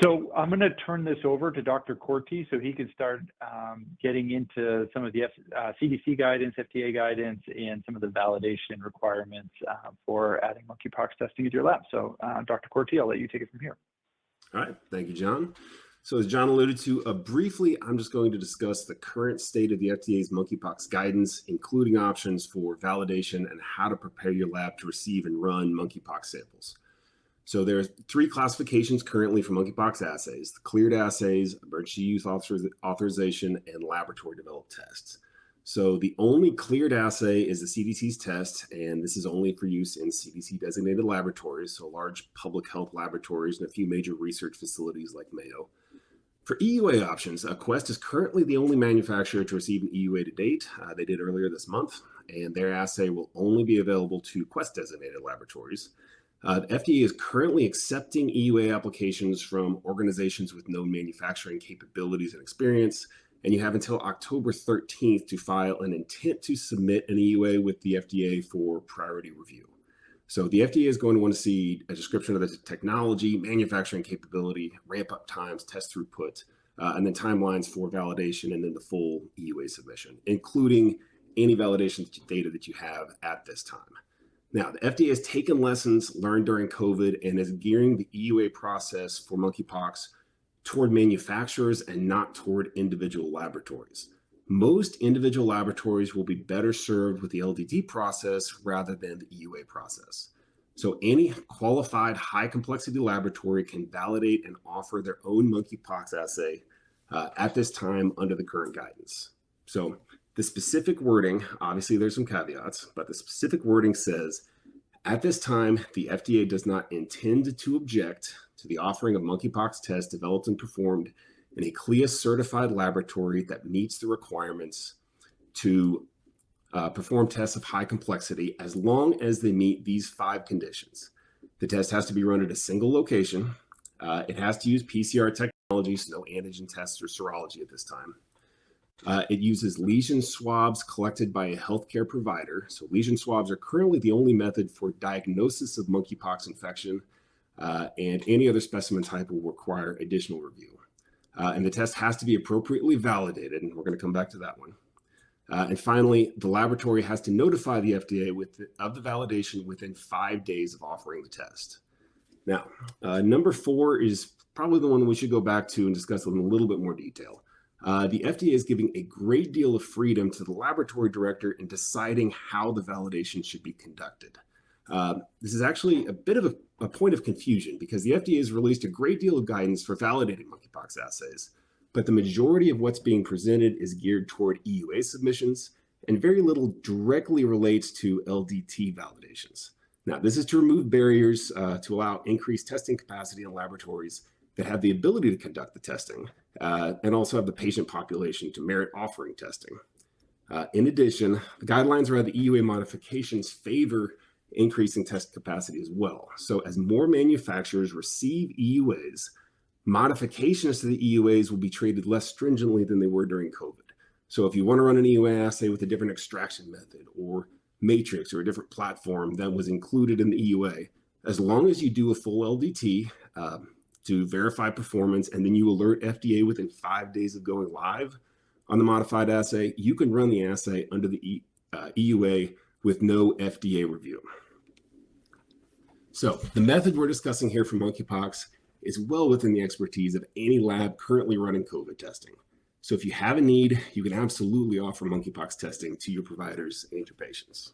So I'm going to turn this over to Dr. Korte so he can start getting into some of the CDC guidance, FDA guidance, and some of the validation requirements for adding monkeypox testing into your lab. So Dr. Korte, I'll let you take it from here. All right, thank you, John. So as John alluded to briefly, I'm just going to discuss the current state of the FDA's monkeypox guidance, including options for validation and how to prepare your lab to receive and run monkeypox samples. So there are 3 classifications currently for monkeypox assays: the cleared assays, emergency use authorization, and laboratory developed tests. So the only cleared assay is the CDC's test, and this is only for use in CDC designated laboratories, so large public health laboratories and a few major research facilities like Mayo. For EUA options, Quest is currently the only manufacturer to receive an EUA to date. They did earlier this month, and their assay will only be available to Quest designated laboratories. The FDA is currently accepting EUA applications from organizations with known manufacturing capabilities and experience, and you have until October 13th to file an intent to submit an EUA with the FDA for priority review. So the FDA is going to want to see a description of the technology, manufacturing capability, ramp-up times, test throughput, and then timelines for validation, and then the full EUA submission, including any validation data that you have at this time. Now, the FDA has taken lessons learned during COVID and is gearing the EUA process for monkeypox toward manufacturers and not toward individual laboratories. Most individual laboratories will be better served with the LDT process rather than the EUA process. So any qualified high complexity laboratory can validate and offer their own monkeypox assay at this time under the current guidance. So the specific wording, obviously there's some caveats, but the specific wording says, at this time, the FDA does not intend to object to the offering of monkeypox tests developed and performed in a CLIA certified laboratory that meets the requirements to perform tests of high complexity, as long as they meet these 5 conditions. The test has to be run at a single location. It has to use PCR technology, so no antigen tests or serology at this time. It uses lesion swabs collected by a healthcare provider. So lesion swabs are currently the only method for diagnosis of monkeypox infection, and any other specimen type will require additional review. And the test has to be appropriately validated, and we're going to come back to that one. And finally, the laboratory has to notify the FDA of the validation within 5 days of offering the test. Now, number 4 is probably the one we should go back to and discuss in a little bit more detail. The FDA is giving a great deal of freedom to the laboratory director in deciding how the validation should be conducted. This is actually a bit of a point of confusion because the FDA has released a great deal of guidance for validating monkeypox assays, but the majority of what's being presented is geared toward EUA submissions, and very little directly relates to LDT validations. Now, this is to remove barriers to allow increased testing capacity in laboratories that have the ability to conduct the testing, and also have the patient population to merit offering testing. In addition, the guidelines around the EUA modifications favor increasing test capacity as well. So as more manufacturers receive EUAs, modifications to the EUAs will be treated less stringently than they were during COVID. So if you want to run an EUA assay with a different extraction method or matrix or a different platform that was included in the EUA, as long as you do a full LDT to verify performance, and then you alert FDA within 5 days of going live on the modified assay, you can run the assay under the EUA with no FDA review. So the method we're discussing here for monkeypox is well within the expertise of any lab currently running COVID testing. So if you have a need, you can absolutely offer monkeypox testing to your providers and your patients.